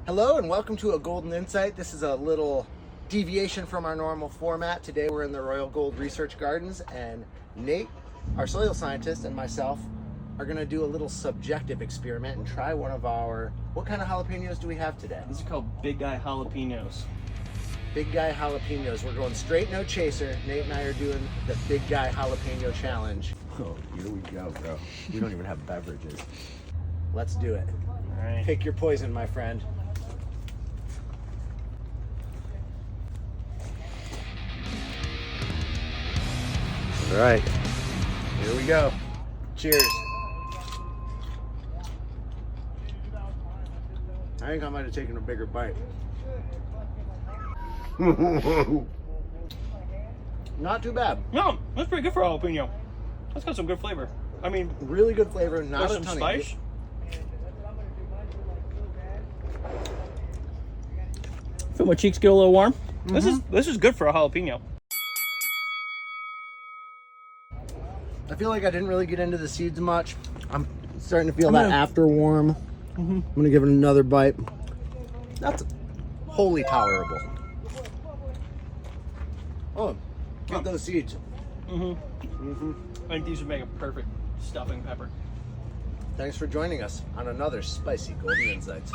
Hello and welcome to a Golden Insight. This is a little deviation from our normal format. Today we're in the Royal Gold Research Gardens and Nate, our soil scientist, and myself are going to do a little subjective experiment and try one of our... What kind of jalapenos do we have today? These are called Big Guy Jalapeños. Big Guy Jalapeños. We're going straight, no chaser. Nate and I are doing the Big Guy Jalapeno Challenge. Oh, here we go, bro. We don't even have beverages. Let's do it. All right. Pick your poison, my friend. All right, here we go. Cheers. I think I might have taken a bigger bite. Not too bad. No, that's pretty good for a jalapeno. That's got some good flavor. I mean, Really good flavor, not there's a some ton spice. of Feel my cheeks get a little warm. This is good for a jalapeno. I feel like I didn't really get into the seeds much. I'm starting to feel that after warm. I'm gonna give it another bite. That's wholly tolerable. Oh, get those seeds. I think these would make a perfect stuffing pepper. Thanks for joining us on another spicy Golden Insights.